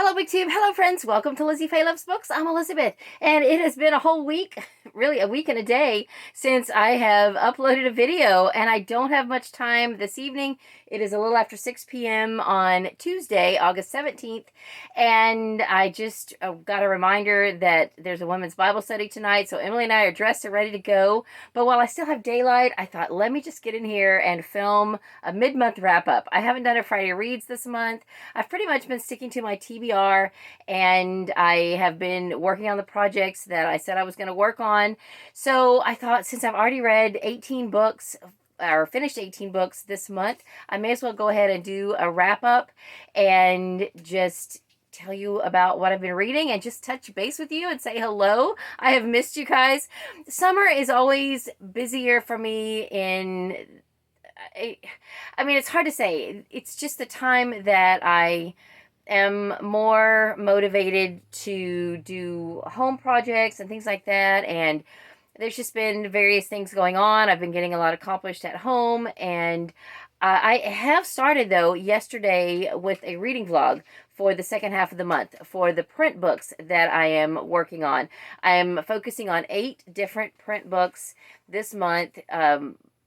Hello, BigTube. Hello, friends. Welcome to Lizzie Faye Loves Books. I'm Elizabeth, and it has been a whole week, really a week and a day, since I have uploaded a video, and I don't have much time this evening. It is a little after 6 p.m. on Tuesday, August 17th, and I just got a reminder that there's a women's Bible study tonight, so Emily and I are dressed and ready to go. But while I still have daylight, I thought, let me just get in here and film a mid-month wrap-up. I haven't done a Friday Reads this month. I've pretty much been sticking to my TBR, and I have been working on the projects that I said I was going to work on. So I thought, since I've already read 18 books, or finished 18 books this month, I may as well go ahead and do a wrap-up and just tell you about what I've been reading and just touch base with you and say hello. I have missed you guys. Summer is always busier for me I mean, it's hard to say. It's just the time that I am more motivated to do home projects and things like that. And there's just been various things going on. I've been getting a lot accomplished at home. And I have started, though, yesterday with a reading vlog for the second half of the month for the print books that I am working on. I am focusing on 8 different print books this month,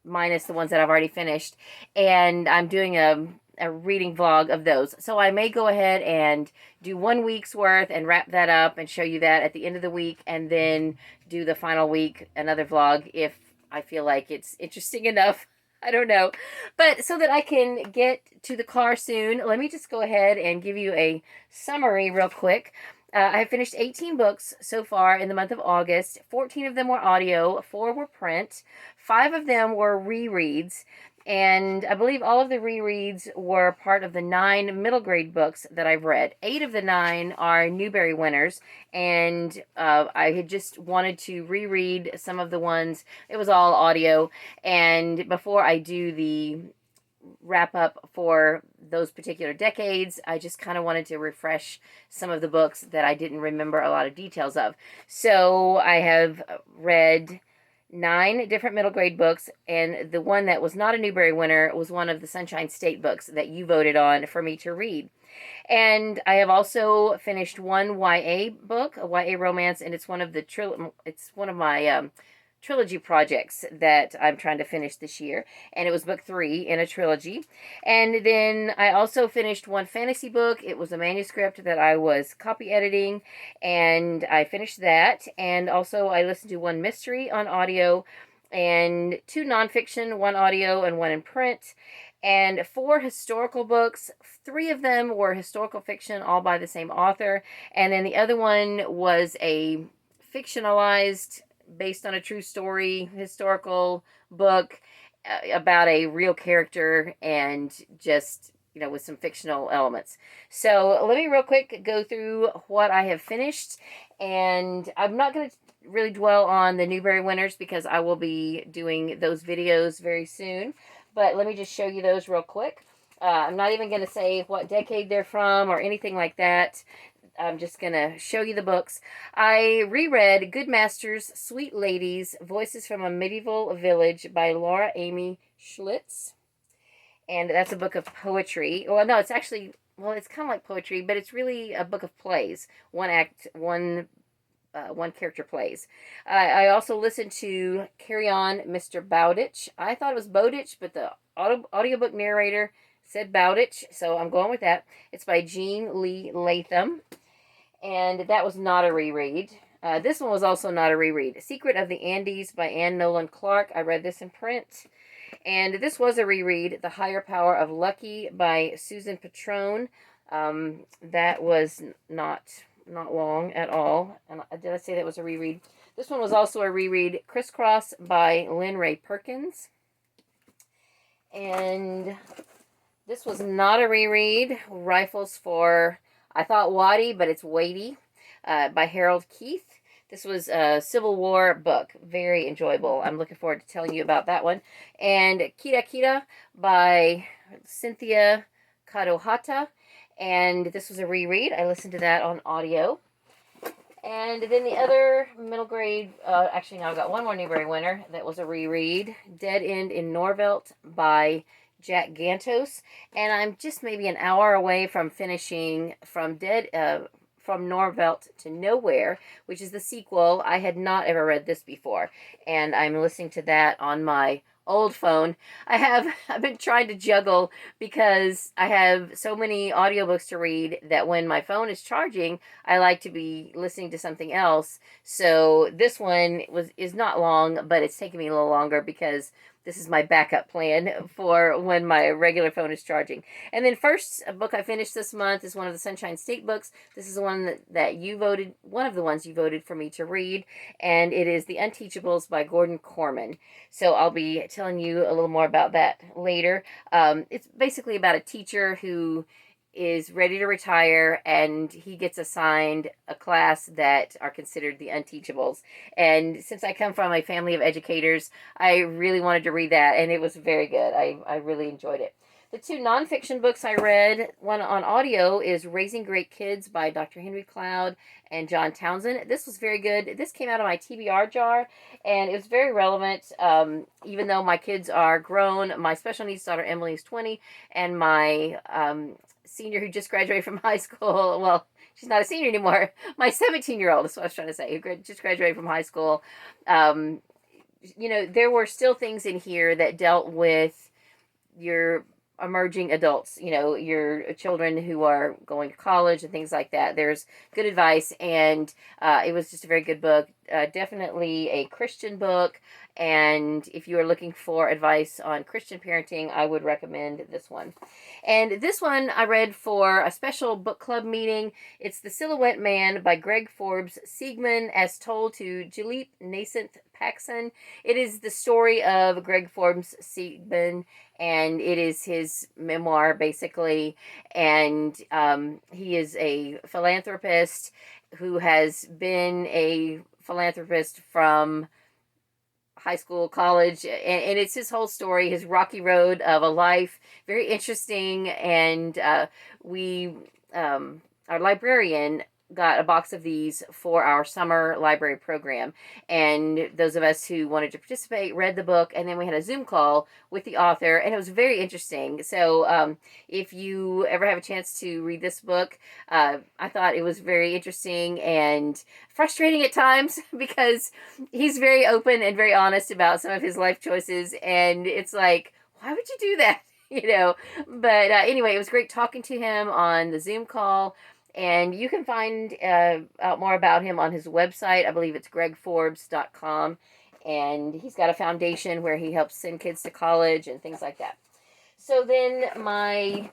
minus the ones that I've already finished, and I'm doing a reading vlog of those. So I may go ahead and do 1 week's worth and wrap that up and show you that at the end of the week, and then do the final week, another vlog, if I feel like it's interesting enough. I don't know. But so that I can get to the car soon, let me just go ahead and give you a summary real quick. I have finished 18 books so far in the month of August. 14 of them were audio, 4 were print, 5 of them were rereads, and I believe all of the rereads were part of the 9 middle grade books that I've read. 8 of the 9 are Newbery winners, and I had just wanted to reread some of the ones. It was all audio, and before I do the wrap up for those particular decades, I just kind of wanted to refresh some of the books that I didn't remember a lot of details of. So I have read 9 different middle grade books, and the one that was not a Newbery winner was one of the Sunshine State books that you voted on for me to read. And I have also finished one YA book, a YA romance, and it's one of my trilogy projects that I'm trying to finish this year, and it was book 3 in a trilogy. And then I also finished one fantasy book. It was a manuscript that I was copy editing, and I finished that. And also I listened to one mystery on audio, and 2 nonfiction, 1 audio and 1 in print, and 4 historical books. 3 of them were historical fiction, all by the same author, and then the other one was a fictionalized, based on a true story, historical book about a real character, and just, with some fictional elements. So let me real quick go through what I have finished, and I'm not going to really dwell on the Newbery winners because I will be doing those videos very soon, but let me just show you those real quick. I'm not even going to say what decade they're from or anything like that. I'm just going to show you the books. I reread Good Masters, Sweet Ladies, Voices from a Medieval Village by Lara Amy Schlitz. And that's a book of poetry. Well, no, it's actually, it's kind of like poetry, but it's really a book of plays. One act, one character plays. I also listened to Carry On, Mr. Bowditch. I thought it was Bowditch, but the audiobook narrator said Bowditch, so I'm going with that. It's by Jean Lee Latham, and that was not a reread. This one was also not a reread. Secret of the Andes by Anne Nolan Clark. I read this in print. And this was a reread. The Higher Power of Lucky by Susan Patron. That was not long at all. And did I say that was a reread? This one was also a reread. Crisscross by Lynne Ray Perkins. And this was not a reread. Rifles for, I thought Watie, but it's Watie, by Harold Keith. This was a Civil War book. Very enjoyable. I'm looking forward to telling you about that one. And Kita Kita by Cynthia Kadohata. And this was a reread. I listened to that on audio. And then the other middle grade, actually now I've got one more Newbery winner that was a reread. Dead End in Norvelt by Jack Gantos, and I'm just maybe an hour away from finishing from Norvelt to Nowhere, which is the sequel. I had not ever read this before, and I'm listening to that on my old phone. I've been trying to juggle because I have so many audiobooks to read that when my phone is charging, I like to be listening to something else. So this one is not long, but it's taking me a little longer because this is my backup plan for when my regular phone is charging. And then first book I finished this month is one of the Sunshine State books. This is the one that you voted, one of the ones you voted for me to read, and it is The Unteachables by Gordon Korman. So I'll be telling you a little more about that later. It's basically about a teacher who is ready to retire, and he gets assigned a class that are considered the Unteachables. And since I come from a family of educators, I really wanted to read that, and it was very good. I really enjoyed it. The two nonfiction books I read, one on audio, is Raising Great Kids by Dr. Henry Cloud and John Townsend. This was very good. This came out of my TBR jar, and it was very relevant. Even though my kids are grown, my special needs daughter Emily is 20, and my senior who just graduated from high school, well, she's not a senior anymore, my 17-year-old is what I was trying to say, who just graduated from high school. There were still things in here that dealt with your emerging adults, your children who are going to college and things like that. There's good advice, and it was just a very good book. Definitely a Christian book, and if you are looking for advice on Christian parenting, I would recommend this one. And this one I read for a special book club meeting. It's The Silhouette Man by Greg Forbes, Seigman as told to Jillip, Naysinthe, Paxson. It is the story of Greg Forbes' Seigman, and it is his memoir, basically. And he is a philanthropist who has been a philanthropist from high school, college, and it's his whole story, his rocky road of a life. Very interesting. And our librarian got a box of these for our summer library program, and those of us who wanted to participate read the book, and then we had a Zoom call with the author, and it was very interesting. So if you ever have a chance to read this book, I thought it was very interesting and frustrating at times because he's very open and very honest about some of his life choices, and it's like, why would you do that? But anyway, it was great talking to him on the Zoom call. And you can find out more about him on his website. I believe it's gregforbes.com. And he's got a foundation where he helps send kids to college and things like that. So then my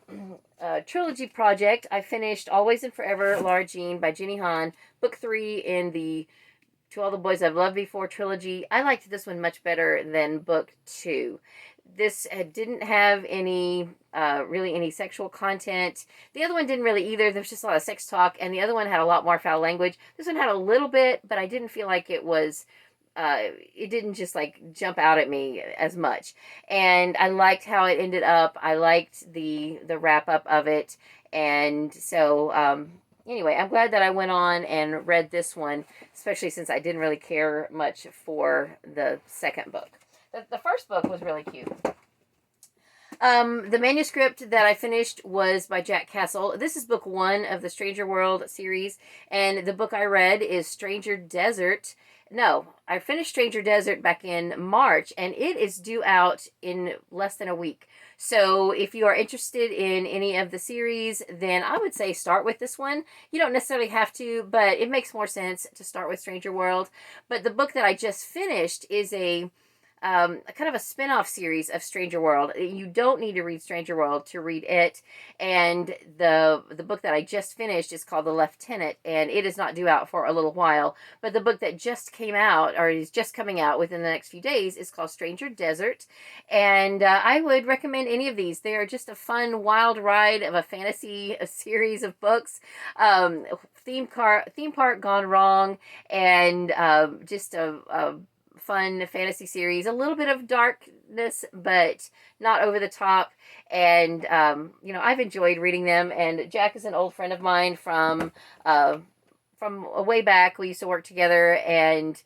trilogy project, I finished Always and Forever, Lara Jean by Jenny Han, book 3 in the To All the Boys I've Loved Before trilogy. I liked this one much better than book 2. This didn't have any sexual content. The other one didn't really either. There was just a lot of sex talk, and the other one had a lot more foul language. This one had a little bit, but I didn't feel like it was, it didn't just like jump out at me as much. And I liked how it ended up. I liked the wrap up of it. And so, anyway, I'm glad that I went on and read this one, especially since I didn't really care much for the second book. The first book was really cute. The manuscript that I finished was by Jack Castle. This is book 1 of the Stranger World series, and the book I read is Stranger Desert. No, I finished Stranger Desert back in March, and it is due out in less than a week. So if you are interested in any of the series, then I would say start with this one. You don't necessarily have to, but it makes more sense to start with Stranger World. But the book that I just finished is a kind of a spin-off series of Stranger World. You don't need to read Stranger World to read it. And the book that I just finished is called The Leftenant, and it is not due out for a little while. But the book that just came out, or is just coming out within the next few days, is called Stranger Desert. And I would recommend any of these. They are just a fun, wild ride of a fantasy series of books. Theme park gone wrong, and just a fun fantasy series, a little bit of darkness, but not over the top. And I've enjoyed reading them. And Jack is an old friend of mine from way back. We used to work together, and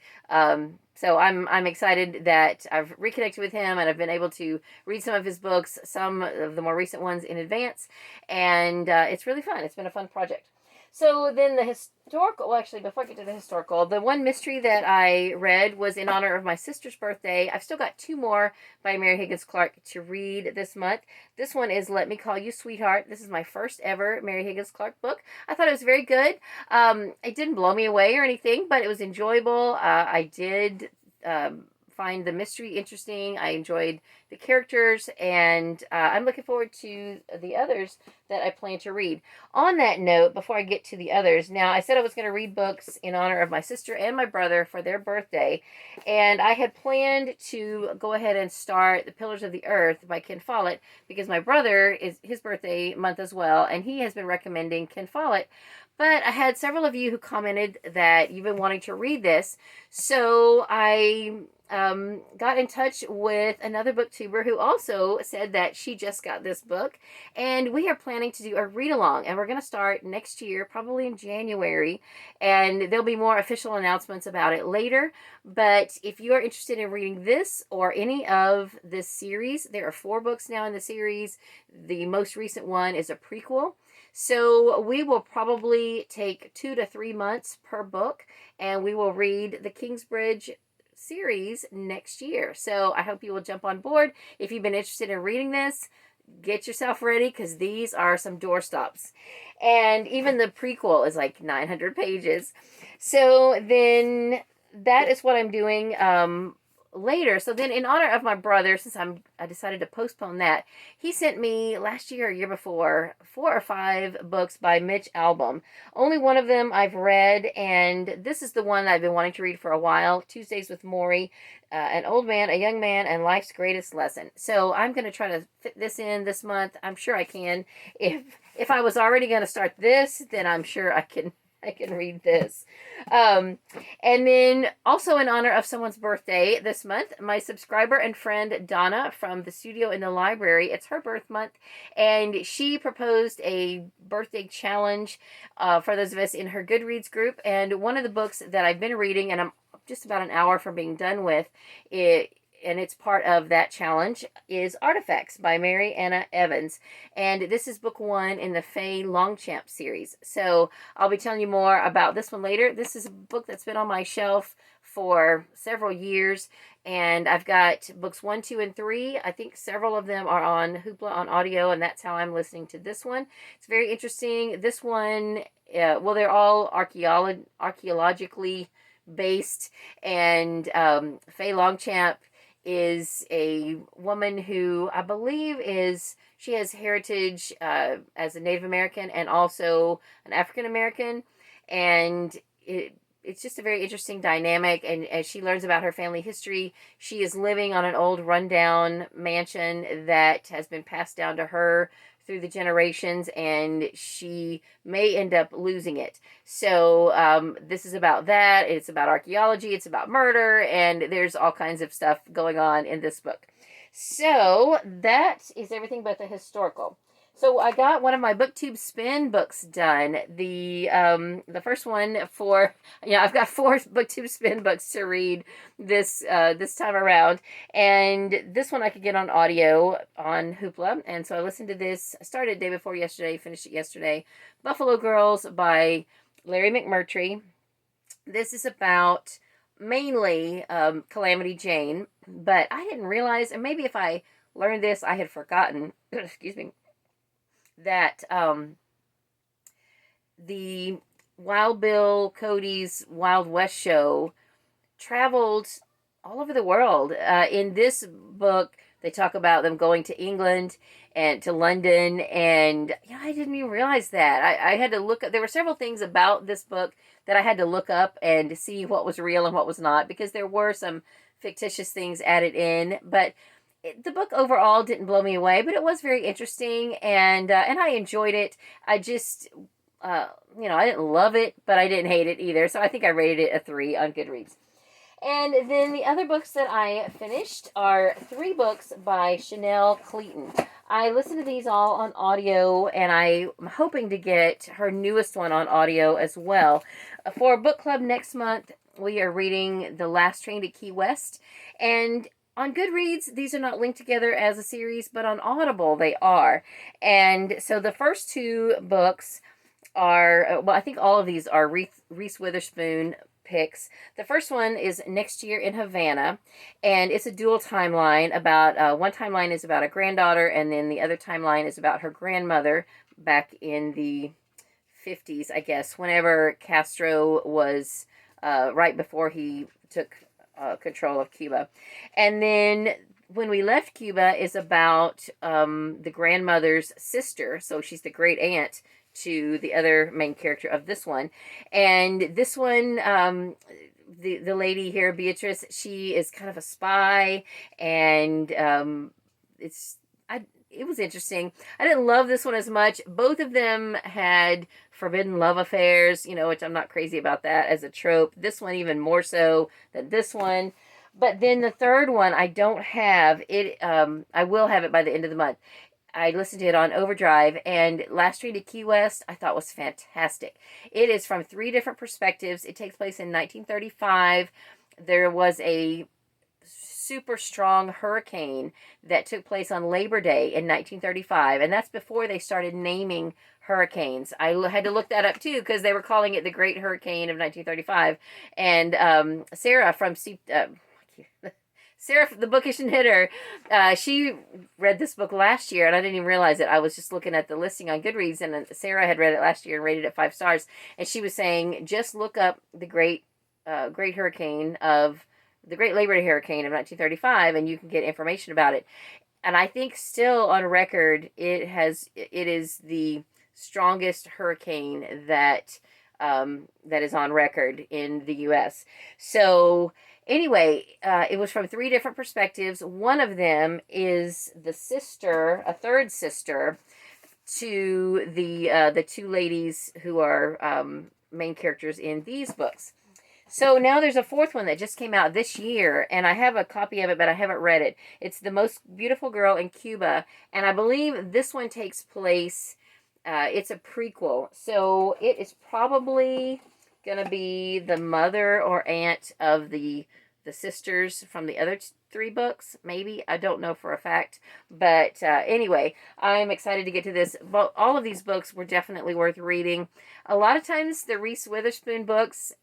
So I'm excited that I've reconnected with him and I've been able to read some of his books, some of the more recent ones in advance, and it's really fun. It's been a fun project. So then the historical, well, actually, before I get to the historical, the one mystery that I read was in honor of my sister's birthday. I've still got two more by Mary Higgins Clark to read this month. This one is Let Me Call You Sweetheart. This is my first ever Mary Higgins Clark book. I thought it was very good. It didn't blow me away or anything, but it was enjoyable. I did find the mystery interesting. I enjoyed the characters, and I'm looking forward to the others that I plan to read. On that note, before I get to the others, now I said I was going to read books in honor of my sister and my brother for their birthday, and I had planned to go ahead and start The Pillars of the Earth by Ken Follett, because my brother is his birthday month as well, and he has been recommending Ken Follett. But I had several of you who commented that you've been wanting to read this, so I got in touch with another booktuber who also said that she just got this book, and we are planning to do a read-along, and we're going to start next year, probably in January, and there'll be more official announcements about it later. But if you are interested in reading this or any of this series, there are 4 books now in the series. The most recent one is a prequel. So we will probably take 2 to 3 months per book, and we will read the Kingsbridge series next year. So I hope you will jump on board. If you've been interested in reading this, get yourself ready, because these are some doorstops. And even the prequel is like 900 pages. So then that is what I'm doing later. So then, in honor of my brother, since I decided to postpone that, he sent me last year or year before 4 or 5 books by Mitch Albom. Only one of them I've read, and this is the one I've been wanting to read for a while. Tuesdays with Morrie, An Old Man, a Young Man, and Life's Greatest Lesson. So I'm going to try to fit this in this month. I'm sure I can. If I was already going to start this, then I'm sure I can read this. And then also in honor of someone's birthday this month, my subscriber and friend Donna from the studio in the library, it's her birth month, and she proposed a birthday challenge for those of us in her Goodreads group. And one of the books that I've been reading, and I'm just about an hour from being done with it, and it's part of that challenge, is Artifacts by Mary Anna Evans. And this is book 1 in the Faye Longchamp series. So I'll be telling you more about this one later. This is a book that's been on my shelf for several years, and I've got books 1, 2, and 3. I think several of them are on Hoopla on audio, and that's how I'm listening to this one. It's very interesting. This one, well, they're all archaeologically based, and Faye Longchamp is a woman who I believe she has heritage as a Native American and also an African American, and it's just a very interesting dynamic. And as she learns about her family history, she is living on an old rundown mansion that has been passed down to her through the generations, and she may end up losing it. So this is about that. It's about archaeology. It's about murder, and there's all kinds of stuff going on in this book. So that is everything but the historical. So I got one of my BookTube spin books done. The first one for, I've got 4 BookTube spin books to read this time around, and this one I could get on audio on Hoopla, and so I listened to this. I started day before yesterday, finished it yesterday. Buffalo Girls by Larry McMurtry. This is about mainly Calamity Jane, but I didn't realize, and maybe if I learned this, I had forgotten. Excuse me. That the Wild Bill Cody's Wild West show traveled all over the world. In this book, they talk about them going to England and to London, and I didn't even realize that. I had to look up. There were several things about this book that I had to look up and see what was real and what was not, because there were some fictitious things added in, but the book overall didn't blow me away, but it was very interesting, and I enjoyed it. I just, I didn't love it, but I didn't hate it either. So I think I rated it a 3 on Goodreads. And then the other books that I finished are 3 books by Cleeton. I listened to these all on audio, and I'm hoping to get her newest one on audio as well. For book club next month, we are reading The Last Train to Key West. And on Goodreads, these are not linked together as a series, but on Audible, they are. And so the first 2 books are, well, I think all of these are Reese Witherspoon picks. The first one is Next Year in Havanna, and it's a dual timeline about, one timeline is about a granddaughter, and then the other timeline is about her grandmother back in the 50s, I guess, whenever Castro was, right before he took control of Cuba. And then When We Left Cuba is about the grandmother's sister, so she's the great aunt to the other main character of this one. And this one, the lady here, Beatrice, she is kind of a spy, and it was interesting. I didn't love this one as much. Both of them had forbidden love affairs, which I'm not crazy about that as a trope. This one even more so than this one. But then the third one, I don't have it. I will have it by the end of the month. I listened to it on Overdrive, and Last Train to Key West I thought was fantastic. It is from 3 different perspectives. It takes place in 1935. There was a super strong hurricane that took place on Labor Day in 1935, and that's before they started naming hurricanes. I had to look that up too, because they were calling it the Great Hurricane of 1935. And Sarah from Sarah, the Bookish and Hitter, she read this book last year, and I didn't even realize it. I was just looking at the listing on Goodreads, and Sarah had read it last year and rated it 5 stars. And she was saying, just look up the Great Hurricane of the Great Labor Day Hurricane of 1935, and you can get information about it. And I think still on record, it is the strongest hurricane that is on record in the U.S. So anyway, it was from 3 different perspectives. One of them is the sister, a third sister, to the 2 ladies who are main characters in these books. So now there's a 4th one that just came out this year, and I have a copy of it, but I haven't read it. It's The Most Beautiful Girl in Cuba, and I believe this one takes place, it's a prequel, so it is probably going to be the mother or aunt of the sisters from the other 3 books, maybe. I don't know for a fact, but anyway, I'm excited to get to this. But all of these books were definitely worth reading. A lot of times the Reese Witherspoon books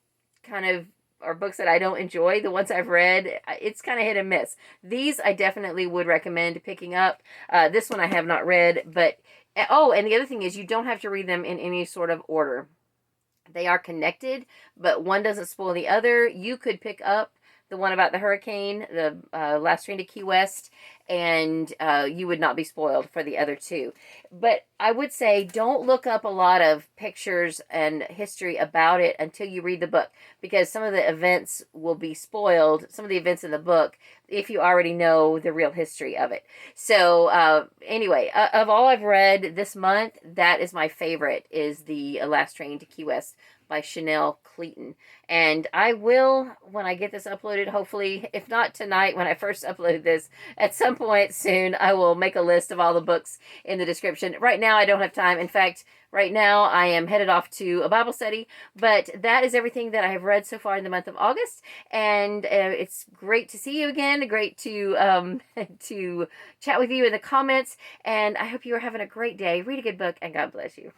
kind of are books that I don't enjoy. The ones I've read, it's kind of hit and miss. These I definitely would recommend picking up. This one I have not read, but and the other thing is you don't have to read them in any sort of order. They are connected, but one doesn't spoil the other. You could pick up the one about the hurricane, the Last Train to Key West, and you would not be spoiled for the other 2. But I would say don't look up a lot of pictures and history about it until you read the book, because some of the events will be spoiled, some of the events in the book, if you already know the real history of it. So anyway, of all I've read this month, that is my favorite, is the Last Train to Key West by Cleeton. And I will, when I get this uploaded, hopefully, if not tonight when I first upload this, at some point soon, I will make a list of all the books in the description. Right now, I don't have time. In fact, right now, I am headed off to a Bible study, but that is everything that I have read so far in the month of August, and it's great to see you again, great to to chat with you in the comments, and I hope you are having a great day. Read a good book, and God bless you.